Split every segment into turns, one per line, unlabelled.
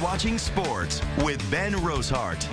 watching sports with Ben Rosehart.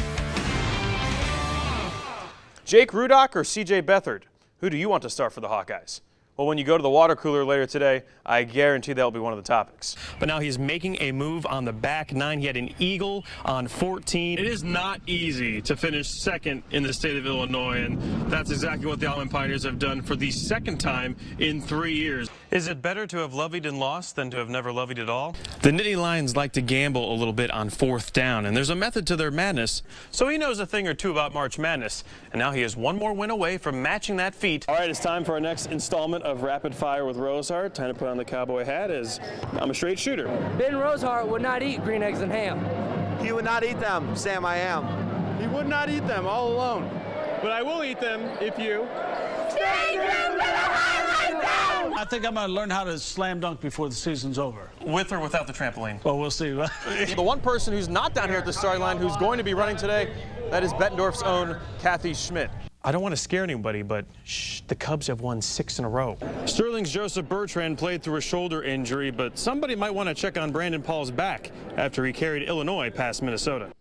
Jake Rudock or C.J. Beathard? Who do you want to start for the Hawkeyes? Well, when you go to the water cooler later today, I guarantee that will be one of the topics.
But now he's making a move on the back nine. He had an eagle on 14.
It is not easy to finish second in the state of Illinois, and that's exactly what the Almond Pioneers have done for the second time in 3 years.
Is it better to have levied and lost than to have never levied at all? The Nittany Lions like to gamble a little bit on fourth down, and there's a method to their madness.
So he knows a thing or two about March Madness, and now he is one more win away from matching that feat.
All right, it's time for our next installment of Rapid Fire with Rosehart. Time to put on the cowboy hat as I'm a straight shooter.
Ben Rosehart would not eat green eggs and ham.
He would not eat them, Sam I am.
He would not eat them all alone, but I will eat them if you...
I think I'm going to learn how to slam dunk before the season's over.
With or without the trampoline?
Well, we'll see.
The one person who's not down here at the starting line who's going to be running today, that is Bettendorf's own Kathy Schmidt.
I don't want to scare anybody, but the Cubs have won 6 in a row.
Sterling's Joseph Bertrand played through a shoulder injury, but somebody might want to check on Brandon Paul's back after he carried Illinois past Minnesota.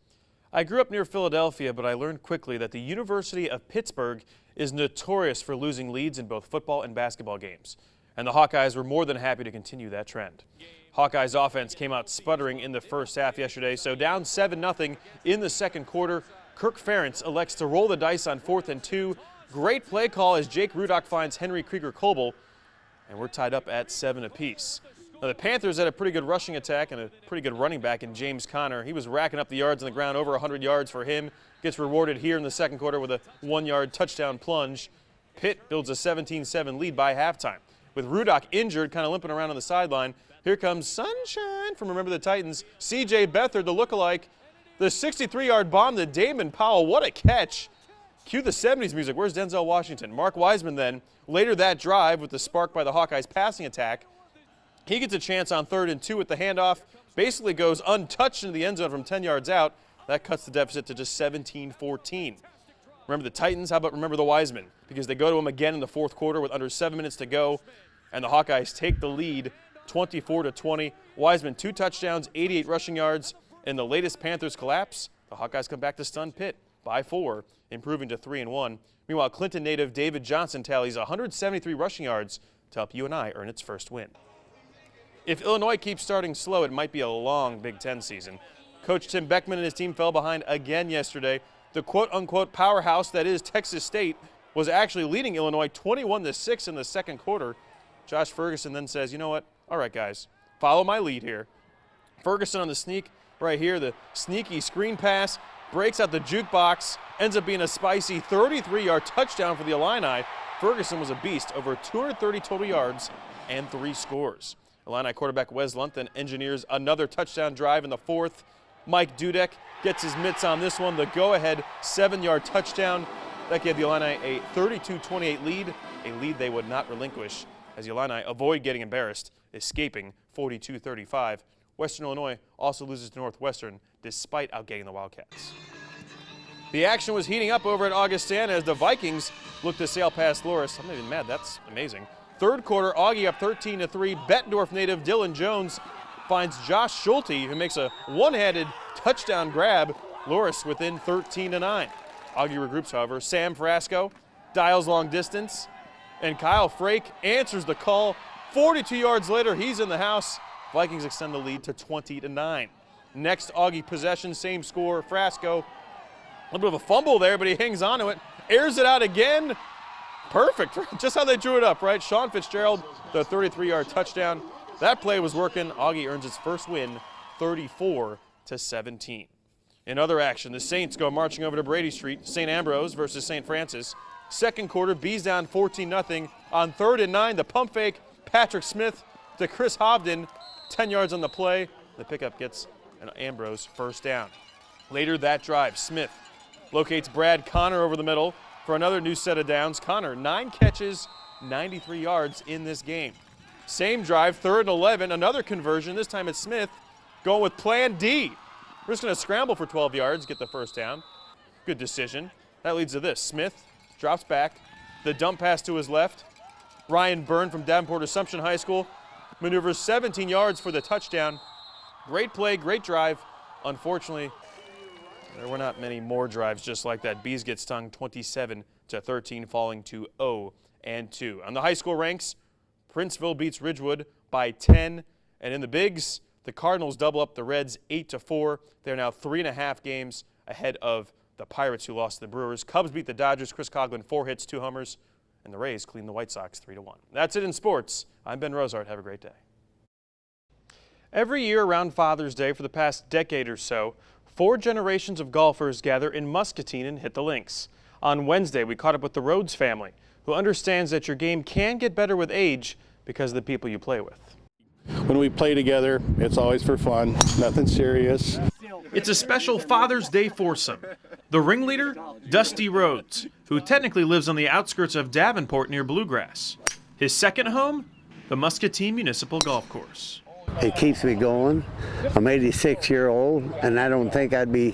I grew up near Philadelphia, but I learned quickly that the University of Pittsburgh is notorious for losing leads in both football and basketball games. And the Hawkeyes were more than happy to continue that trend. Hawkeyes offense came out sputtering in the first half yesterday, so down 7-0 in the second quarter. Kirk Ferentz elects to roll the dice on 4th and 2. Great play call as Jake Rudock finds Henry Krieger-Coble, and we're tied up at 7 apiece. Now the Panthers had a pretty good rushing attack and a pretty good running back in James Conner. He was racking up the yards on the ground, over 100 yards for him. Gets rewarded here in the second quarter with a 1-yard touchdown plunge. Pitt builds a 17-7 lead by halftime. With Rudock injured, kind of limping around on the sideline, here comes Sunshine from Remember the Titans. C.J. Beathard, the lookalike. The 63-yard bomb to Damon Powell. What a catch. Cue the 70s music. Where's Denzel Washington? Mark Wiseman then, later that drive with the spark by the Hawkeyes passing attack. He gets a chance on 3rd and 2 with the handoff. Basically goes untouched into the end zone from 10 yards out. That cuts the deficit to just 17-14. Remember the Titans? How about remember the Wiseman? Because they go to him again in the fourth quarter with under 7 minutes to go. And the Hawkeyes take the lead 24-20. Wiseman 2 touchdowns, 88 rushing yards. In the latest Panthers collapse, the Hawkeyes come back to stun Pitt by 4, improving to 3-1. Meanwhile, Clinton native David Johnson tallies 173 rushing yards to help UNI earn its first win. If Illinois keeps starting slow, it might be a long Big Ten season. Coach Tim Beckman and his team fell behind again yesterday. The quote-unquote powerhouse that is Texas State was actually leading Illinois 21-6 in the second quarter. Josh Ferguson then says, you know what? All right, guys, follow my lead here. Ferguson on the sneak right here, the sneaky screen pass, breaks out the jukebox, ends up being a spicy 33-yard touchdown for the Illini. Ferguson was a beast, over 230 total yards and 3 scores. Illini quarterback Wes Lunt then engineers another touchdown drive in the fourth. Mike Dudek gets his mitts on this one, the go-ahead 7-yard touchdown. That gave the Illini a 32-28 lead, a lead they would not relinquish as the Illini avoid getting embarrassed, escaping 42-35. Western Illinois also loses to Northwestern despite outgaining the Wildcats. The action was heating up over at Augustana as the Vikings look to sail past Loris. I'm not even mad, that's amazing. Third quarter, Augie up 13-3. Bettendorf native Dylan Jones finds Josh Schulte, who makes a one-handed touchdown grab. Loris within 13-9. Augie regroups, however. Sam Frasco dials long distance, and Kyle Frake answers the call. 42 yards later, he's in the house. Vikings extend the lead to 20-9. Next Augie possession, same score. Frasco, a little bit of a fumble there, but he hangs on to it. Airs it out again. Perfect. Just how they drew it up, right? Sean Fitzgerald, the 33-yard touchdown. That play was working. Augie earns its first win, 34-17. In other action, the Saints go marching over to Brady Street. St. Ambrose versus St. Francis. Second quarter, Bees down 14-0. On 3rd and 9, the pump fake, Patrick Smith to Chris Hovden. 10 yards on the play. The pickup gets an Ambrose first down. Later that drive, Smith locates Brad Connor over the middle for another new set of downs. Connor, 9 catches, 93 yards in this game. Same drive, 3rd and 11, another conversion. This time it's Smith going with plan D. We're just going to scramble for 12 yards, get the first down. Good decision. That leads to this. Smith drops back. The dump pass to his left. Ryan Byrne from Davenport Assumption High School maneuvers 17 yards for the touchdown. Great play, great drive. Unfortunately, there were not many more drives just like that. Bees get stung 27-13, falling to 0-2. On the high school ranks, Princeville beats Ridgewood by 10. And in the bigs, the Cardinals double up the Reds 8-4. They're now 3.5 games ahead of the Pirates, who lost to the Brewers. Cubs beat the Dodgers. Chris Coughlin, 4 hits, 2 homers. And the Rays clean the White Sox 3-1. That's it in sports. I'm Ben Rosehart. Have a great day. Every year around Father's Day for the past decade or so, 4 generations of golfers gather in Muscatine and hit the links. On Wednesday, we caught up with the Rhodes family, who understands that your game can get better with age because of the people you play with.
When we play together, it's always for fun, nothing serious.
It's a special Father's Day foursome. The ringleader, Dusty Rhodes, who technically lives on the outskirts of Davenport near Bluegrass. His second home, the Muscatine Municipal Golf Course.
It keeps me going. I'm 86-year-old, and I don't think I'd be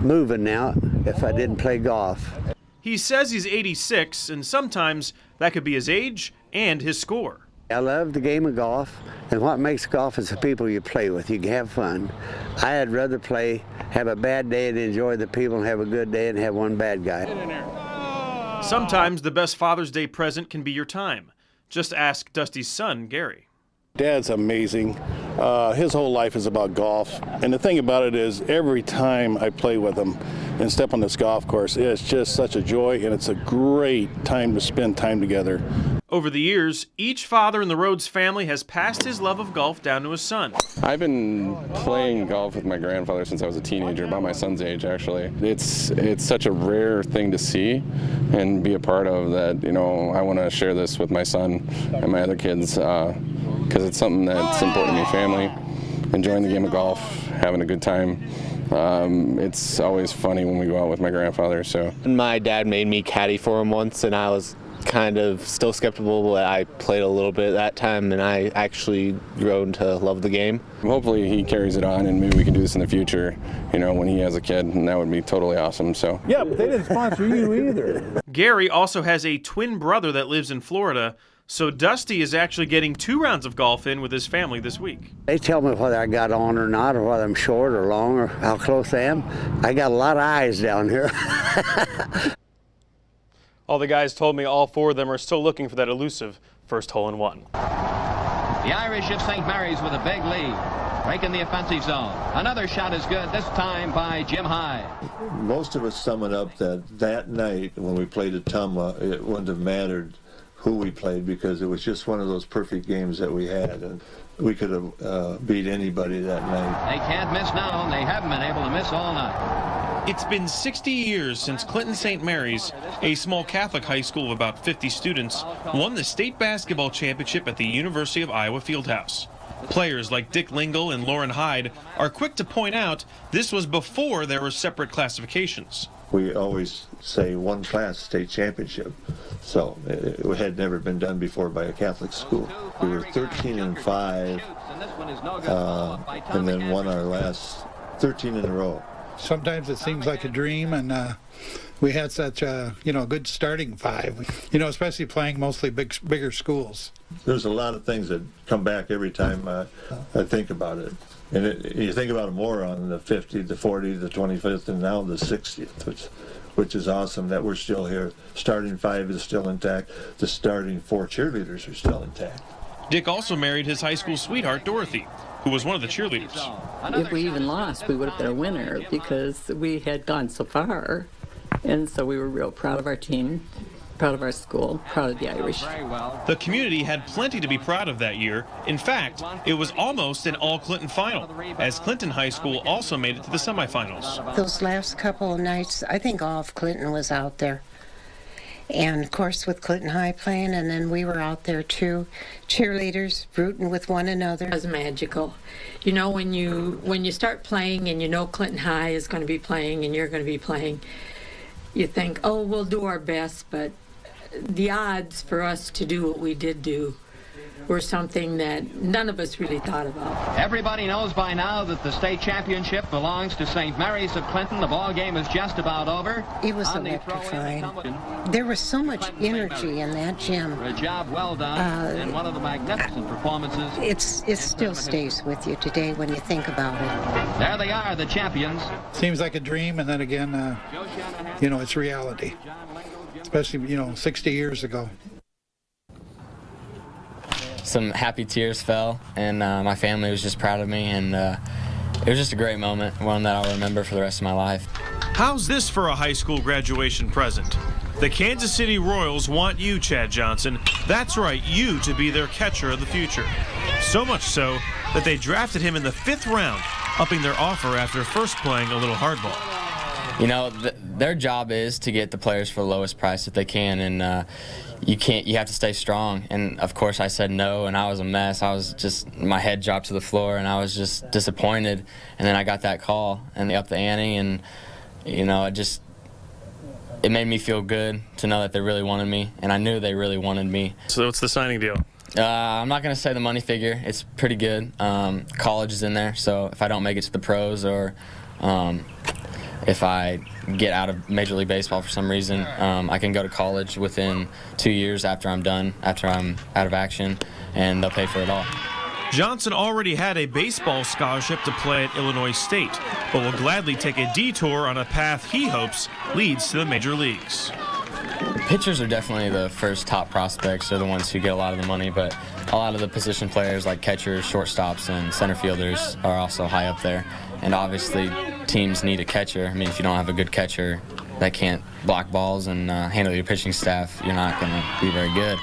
moving now if I didn't play golf.
He says he's 86, and sometimes that could be his age and his score.
I love the game of golf, and what makes golf is the people you play with. You can have fun. I'd rather have a bad day and enjoy the people, and have a good day and have one bad guy.
Sometimes the best Father's Day present can be your time. Just ask Dusty's son, Gary.
Dad's amazing. His whole life is about golf. And the thing about it is, every time I play with him and step on this golf course, it's just such a joy, and it's a great time to spend time together.
Over the years, each father in the Rhodes family has passed his love of golf down to his son.
I've been playing golf with my grandfather since I was a teenager, about my son's age actually. It's such a rare thing to see and be a part of that, you know, I want to share this with my son and my other kids because it's something that's important to me, family, enjoying the game of golf, having a good time. It's always funny when we go out with my grandfather. So
my dad made me caddy for him once, and I was kind of still skeptical, but I played a little bit that time, and I actually grown to love the game.
Hopefully he carries it on, and maybe we can do this in the future, you know, when he has a kid, and that would be totally awesome. So
yeah, but they didn't sponsor you either.
Gary also has a twin brother that lives in Florida, so Dusty is actually getting 2 rounds of golf in with his family this week.
They tell me whether I got on or not, or whether I'm short or long, or how close I am. I got a lot of eyes down here.
All the guys told me all 4 of them are still looking for that elusive first hole-in-one.
The Irish of St. Mary's with a big lead, breaking the offensive zone. Another shot is good, this time by Jim Hyde.
Most of us sum it up that night when we played at Tumwa, it wouldn't have mattered who we played because it was just one of those perfect games that we had, and we could have beat anybody that night.
They can't miss now, and they haven't been able to miss all night.
It's been 60 years since Clinton St. Mary's, a small Catholic high school of about 50 students, won the state basketball championship at the University of Iowa Fieldhouse. Players like Dick Lingle and Lauren Hyde are quick to point out this was before there were separate classifications.
We always say one class state championship, so it had never been done before by a Catholic school. We were 13-5, and then won our last 13 in a row.
Sometimes it seems like a dream, and we had such a good starting 5. Especially playing mostly bigger schools.
There's a lot of things that come back every time I think about it. And you think about it more on the 50th, the 40th, the 25th, and now the 60th, which is awesome that we're still here. Starting 5 is still intact. The starting 4 cheerleaders are still intact.
Dick also married his high school sweetheart, Dorothy, who was one of the cheerleaders.
If we even lost, we would have been a winner because we had gone so far. And so we were real proud of our team, proud of our school, proud of the Irish.
The community had plenty to be proud of that year. In fact, it was almost an all-Clinton final, as Clinton High School also made it to the semifinals.
Those last couple of nights, I think all of Clinton was out there. And, of course, with Clinton High playing, and then we were out there, too, cheerleaders rooting with one another.
It was magical. When you start playing and Clinton High is going to be playing and you're going to be playing, you think, oh, we'll do our best, but the odds for us to do what we did do were something that none of us really thought about.
Everybody knows by now that the state championship belongs to St. Mary's of Clinton. The ball game is just about over.
It was electrifying. There was so much energy in that gym.
A job well done and one of the magnificent performances.
It still stays with you today when you think about it.
There they are, the champions.
Seems like a dream, and then again, you know, it's reality. Especially, you know, 60 years ago.
Some happy tears fell, and my family was just proud of me, and it was just a great moment, one that I'll remember for the rest of my life.
How's this for a high school graduation present? The Kansas City Royals want you, Chad Johnson. That's right, you to be their catcher of the future. So much so that they drafted him in the 5th round, upping their offer after first playing a little hardball.
You know, their job is to get the players for the lowest price if they can, and you have to stay strong. And of course I said no, and I was a mess. My head dropped to the floor, and I was just disappointed. And then I got that call, and they upped the ante, and you know, it made me feel good to know that they really wanted me, and I knew they really wanted me.
So what's the signing deal?
I'm not going to say the money figure. It's pretty good. College is in there, so if I don't make it to the pros, or if I get out of Major League Baseball for some reason, I can go to college within 2 years after I'm done, after I'm out of action, and they'll pay for it all.
Johnson already had a baseball scholarship to play at Illinois State, but will gladly take a detour on a path he hopes leads to the major leagues.
Pitchers are definitely the first top prospects. They're the ones who get a lot of the money, but a lot of the position players like catchers, shortstops, and center fielders are also high up there. And obviously teams need a catcher. I mean, if you don't have a good catcher that can't block balls and handle your pitching staff, you're not going to be very good.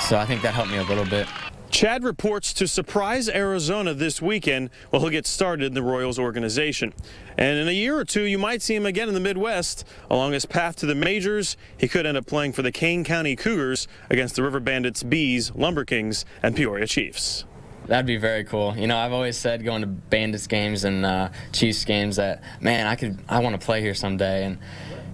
So I think that helped me a little bit.
Chad reports to surprise Arizona this weekend while he'll get started in the Royals organization. And in a year or two, you might see him again in the Midwest. Along his path to the majors, he could end up playing for the Kane County Cougars against the River Bandits, Bees, Lumber Kings, and Peoria Chiefs.
That'd be very cool. You know, I've always said going to Bandits games and Chiefs games that, man, I want to play here someday. And,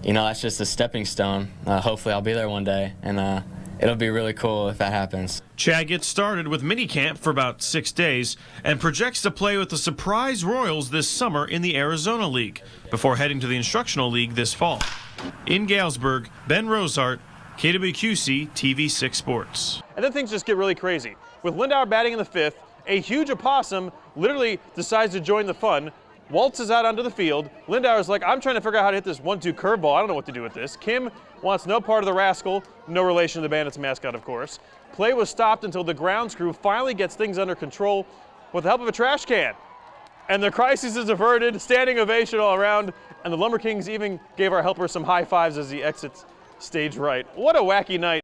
you know, that's just a stepping stone. Hopefully I'll be there one day, and it'll be really cool if that happens.
Chad gets started with minicamp for about 6 days and projects to play with the surprise Royals this summer in the Arizona League before heading to the Instructional League this fall. In Galesburg, Ben Rosehart, KWQC TV6 Sports.
And then things just get really crazy. With Lindauer batting in the 5th, a huge opossum literally decides to join the fun, waltzes out onto the field. Lindauer's like, I'm trying to figure out how to hit this 1-2 curveball. I don't know what to do with this. Kim wants no part of the rascal, no relation to the Bandits mascot, of course. Play was stopped until the grounds crew finally gets things under control with the help of a trash can. And the crisis is averted, standing ovation all around, and the Lumber Kings even gave our helper some high fives as he exits stage right. What a wacky night.